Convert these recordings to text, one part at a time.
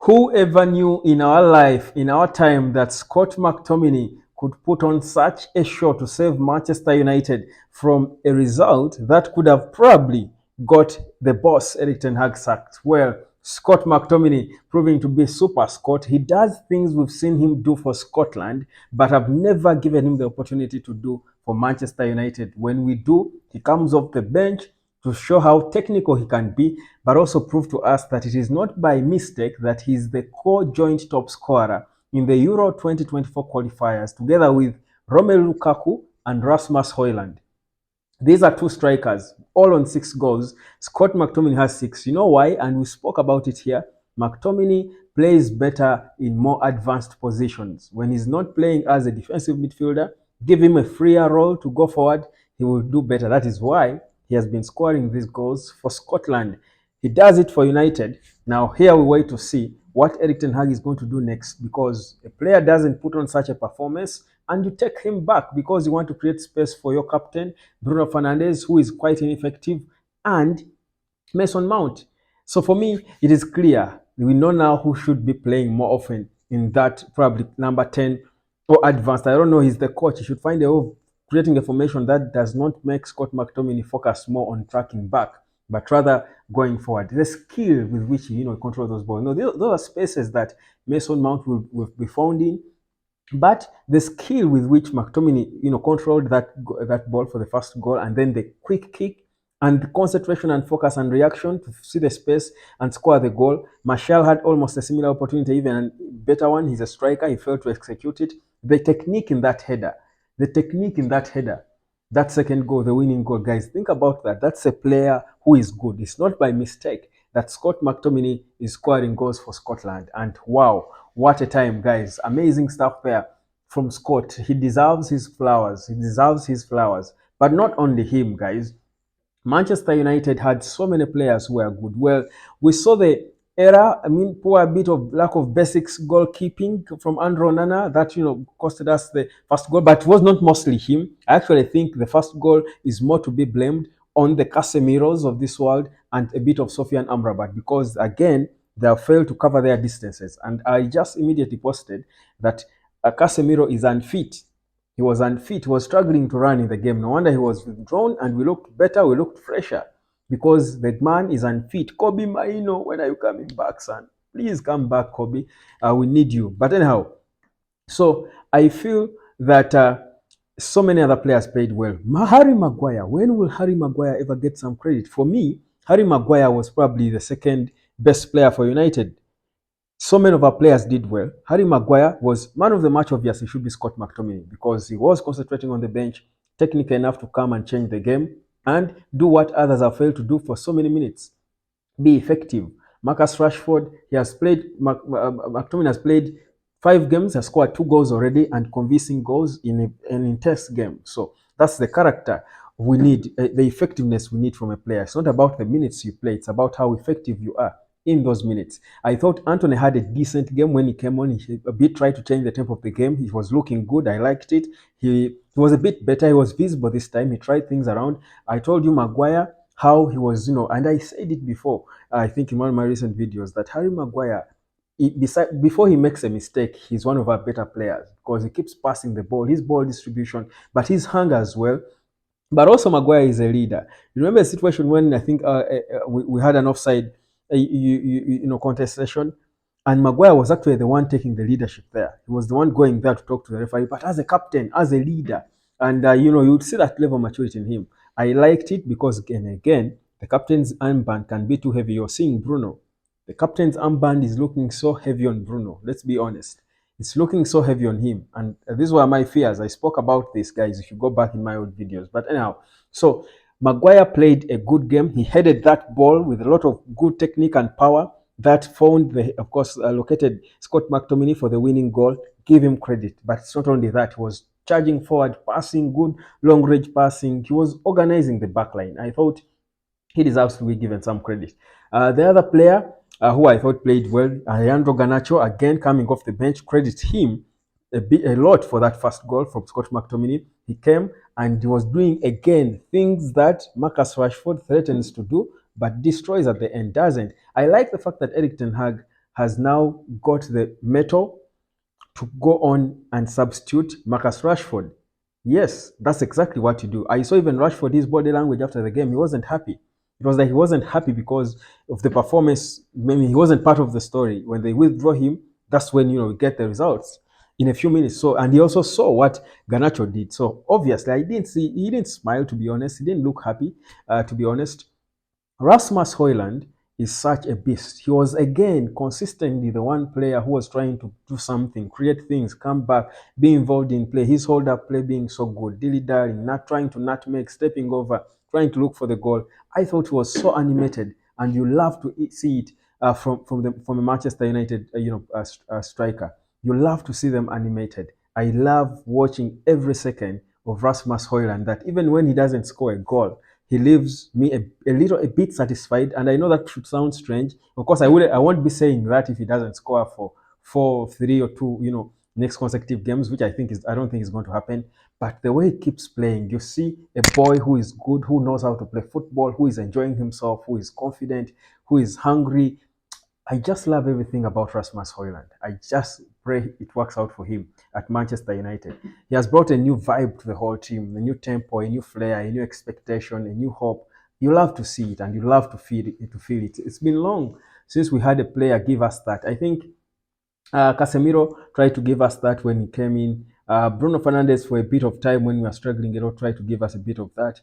Who ever knew in our life, in our time, that Scott McTOMINAY could put on such a show to save Manchester United from a result that could have probably got the boss Eric Ten Hag sacked? Well, Scott McTOMINAY proving to be super Scott. He does things we've seen him do for Scotland, but I've never given him the opportunity to do for Manchester United. When we do, he comes off the bench to show how technical he can be, but also prove to us that it is not by mistake that he is the co-joint top scorer in the Euro 2024 qualifiers, together with Romelu Lukaku and Rasmus Højlund. These are two strikers, all on 6 goals. Scott McTominay has 6. You know why? And we spoke about it here. McTominay plays better in more advanced positions. When he's not playing as a defensive midfielder, give him a freer role to go forward, he will do better. That is why he has been scoring these goals for Scotland. He does it for United. Now, here we wait to see what Eric Ten Hag is going to do next, because a player doesn't put on such a performance and you take him back because you want to create space for your captain, Bruno Fernandes, who is quite ineffective, and Mason Mount. So for me, it is clear. We know now who should be playing more often in that probably number 10 or advanced. I don't know, he's the coach. He should find a way of creating a formation that does not make Scott McTominay focus more on tracking back, but rather going forward. The skill with which he control those balls. No, those are spaces that Mason Mount will be found in. But the skill with which McTominay, controlled that ball for the first goal, and then the quick kick, and the concentration and focus and reaction to see the space and score the goal. Martial had almost a similar opportunity, even a better one. He's a striker. He failed to execute it. The technique in that header, that second goal, the winning goal, guys, think about that. That's a player who is good. It's not by mistake that Scott McTominay is scoring goals for Scotland. And wow, what a time, guys. Amazing stuff there from Scott. He deserves his flowers. He deserves his flowers. But not only him, guys. Manchester United had so many players who were good. Well, we saw the error, poor bit of lack of basics goalkeeping from Andrew Onana that, costed us the first goal, but it was not mostly him. I actually think the first goal is more to be blamed on the Casemiros of this world and a bit of Sofian Amrabat, because again, they have failed to cover their distances. And I just immediately posted that Casemiro is unfit. He was unfit. He was struggling to run in the game. No wonder he was withdrawn, and we looked better. We looked fresher because the man is unfit. Kobe Maino, when are you coming back, son? Please come back, Kobe. We need you. But anyhow, so I feel that so many other players played well. Harry Maguire, when will Harry Maguire ever get some credit? For me, Harry Maguire was probably the second best player for United. So many of our players did well. Harry Maguire was man of the match. Obviously, should be Scott McTominay, because he was concentrating on the bench, technical enough to come and change the game and do what others have failed to do for so many minutes. Be effective. Marcus Rashford, he has played, McTominay has played 5 games, has scored 2 goals already and convincing goals in an intense game. So that's the character we need, the effectiveness we need from a player. It's not about the minutes you play, it's about how effective you are in those minutes. I thought Anthony had a decent game when he came on. He a bit tried to change the tempo of the game. He was looking good. I liked it. He was a bit better. He was visible this time. He tried things around. I told you Maguire how he was, and I said it before, I think in one of my recent videos, that Harry Maguire, before he makes a mistake, he's one of our better players because he keeps passing the ball, his ball distribution, but his hunger as well. But also Maguire is a leader. You remember a situation when I think we had an offside contestation, and Maguire was actually the one taking the leadership there. He was the one going there to talk to the referee, but as a captain, as a leader, and you would see that level of maturity in him. I liked it because again, the captain's armband can be too heavy. You're seeing Bruno. The captain's armband is looking so heavy on Bruno. Let's be honest. It's looking so heavy on him. And these were my fears. I spoke about this, guys, if you go back in my old videos. But anyhow, so Maguire played a good game. He headed that ball with a lot of good technique and power that found, of course, located Scott McTominay for the winning goal. Give him credit. But it's not only that. He was charging forward, passing, good long-range passing. He was organizing the backline. I thought he deserves to be given some credit. The other player who I thought played well, Alejandro Garnacho, again coming off the bench, credit him a lot for that first goal from Scott McTominay. He came and he was doing again things that Marcus Rashford threatens to do but destroys at the end, doesn't. I like the fact that Eric Ten Hag has now got the mettle to go on and substitute Marcus Rashford. Yes, that's exactly what you do. I saw even Rashford, his body language after the game, he wasn't happy. It was like he wasn't happy because of the performance. Maybe he wasn't part of the story. When they withdraw him, that's when we get the results in a few minutes. So, and he also saw what Garnacho did. So obviously, he didn't smile, to be honest. He didn't look happy, to be honest. Rasmus Højlund is such a beast. He was again consistently the one player who was trying to do something, create things, come back, be involved in play. His hold up play being so good, dilly dallying, not trying to nutmeg, stepping over, trying to look for the goal. I thought he was so animated, and you love to see it from a Manchester United striker. You love to see them animated. I love watching every second of Rasmus Højlund. That even when he doesn't score a goal, he leaves me a bit satisfied. And I know that should sound strange. Of course, I won't be saying that if he doesn't score for 4, 3 or 2, next consecutive games, which I don't think is going to happen. But the way he keeps playing, you see a boy who is good, who knows how to play football, who is enjoying himself, who is confident, who is hungry. I just love everything about Rasmus Højlund. I just pray it works out for him at Manchester United. He has brought a new vibe to the whole team, a new tempo, a new flair, a new expectation, a new hope. You love to see it and you love to feel it. It's been long since we had a player give us that. I think Casemiro tried to give us that when he came in. Bruno Fernandes, for a bit of time when we were struggling, tried to give us a bit of that.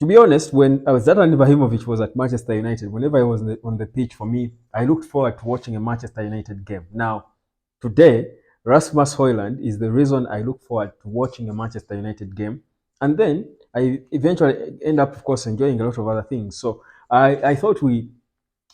To be honest, when Zlatan Ibrahimovic was at Manchester United, whenever I was on the pitch, for me, I looked forward to watching a Manchester United game. Now, today, Rasmus Højlund is the reason I look forward to watching a Manchester United game. And then I eventually end up, of course, enjoying a lot of other things. So I thought we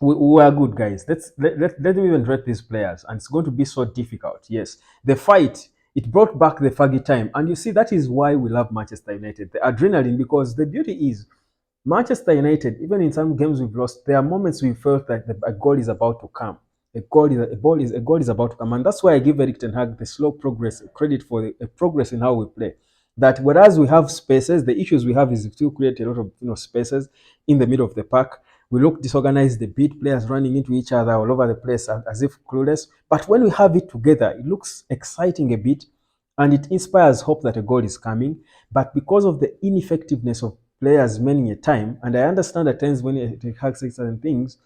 were good, guys. Let me even rate these players, and it's going to be so difficult. Yes, the fight, it brought back the Fergie time, and you see that is why we love Manchester United. The adrenaline, because the beauty is Manchester United. Even in some games we've lost, there are moments we felt that a goal is about to come. A goal is about to come, and that's why I give Erik Ten Hag the slow progress credit for the progress in how we play. That whereas we have spaces, the issues we have is to create a lot of spaces in the middle of the park. We look disorganized, the beat players running into each other all over the place as if clueless. But when we have it together, it looks exciting a bit and it inspires hope that a goal is coming. But because of the ineffectiveness of players many a time, and I understand at times when it has certain things,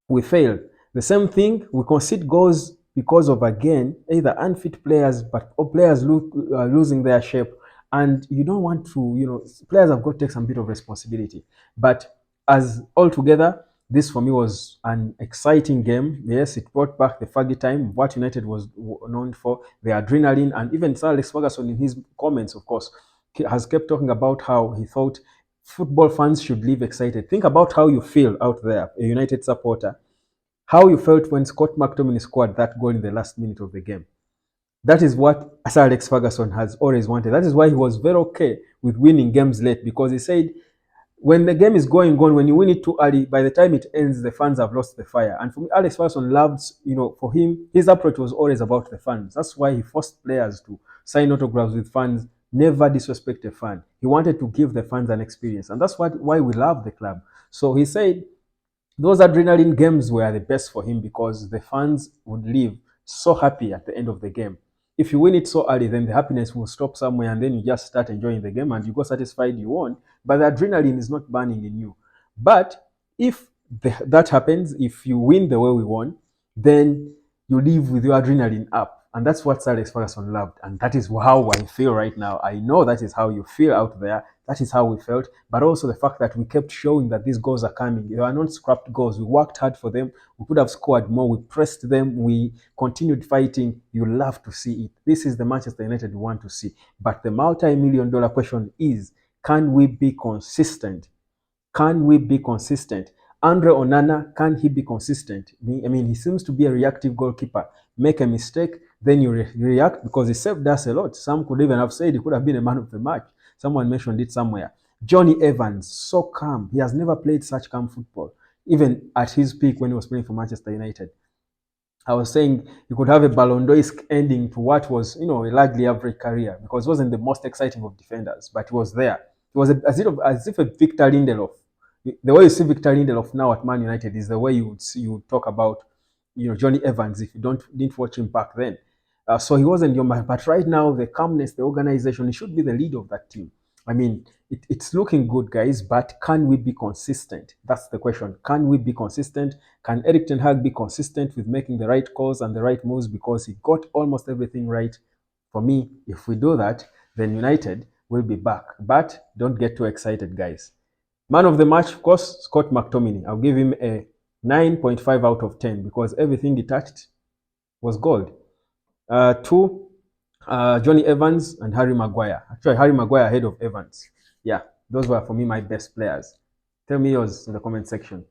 we fail. The same thing, we concede goals because of, again, either unfit players, or players losing their shape. And you don't want to, players have got to take some bit of responsibility. But as altogether, this for me was an exciting game. Yes, it brought back the Fergie time, what United was known for, the adrenaline, and even Sir Alex Ferguson in his comments, of course, has kept talking about how he thought football fans should live excited. Think about how you feel out there, a United supporter, how you felt when Scott McTOMINAY scored that goal in the last minute of the game. That is what Sir Alex Ferguson has always wanted. That is why he was very okay with winning games late, because he said, when the game is going on, when you win it too early, by the time it ends, the fans have lost the fire. And for me, Alex Ferguson loved, for him, his approach was always about the fans. That's why he forced players to sign autographs with fans, never disrespect a fan. He wanted to give the fans an experience. And that's why we love the club. So he said, those adrenaline games were the best for him because the fans would leave so happy at the end of the game. If you win it so early, then the happiness will stop somewhere and then you just start enjoying the game and you go satisfied you won, but the adrenaline is not burning in you. But if that happens, if you win the way we won, then you leave with your adrenaline up. And that's what Sir Alex Ferguson loved. And that is how I feel right now. I know that is how you feel out there. That is how we felt. But also the fact that we kept showing that these goals are coming. They are not scrapped goals. We worked hard for them. We could have scored more. We pressed them. We continued fighting. You love to see it. This is the Manchester United we want to see. But the multi-million-dollar question is, can we be consistent? Can we be consistent? Andre Onana, can he be consistent? I mean, he seems to be a reactive goalkeeper. Make a mistake, then you react, because he saved us a lot. Some could even have said he could have been a man of the match. Someone mentioned it somewhere. Johnny Evans, so calm. He has never played such calm football, even at his peak when he was playing for Manchester United. I was saying you could have a Ballon d'Or-esque ending to what was, a largely average career, because it wasn't the most exciting of defenders, but it was there. It was as if a Victor Lindelof. The way you see Victor Lindelof now at Man United is the way you would talk about Johnny Evans if you didn't watch him back then. So he wasn't your man. But right now, the calmness, the organization, he should be the leader of that team. I mean, it's looking good, guys, but can we be consistent? That's the question. Can we be consistent? Can Eric Ten Hag be consistent with making the right calls and the right moves? Because he got almost everything right. For me, if we do that, then United will be back. But don't get too excited, guys. Man of the match, of course, Scott McTominay. I'll give him a 9.5 out of 10 because everything he touched was gold. Two, Johnny Evans and Harry Maguire. Actually, Harry Maguire ahead of Evans. Yeah, those were for me my best players. Tell me yours in the comment section.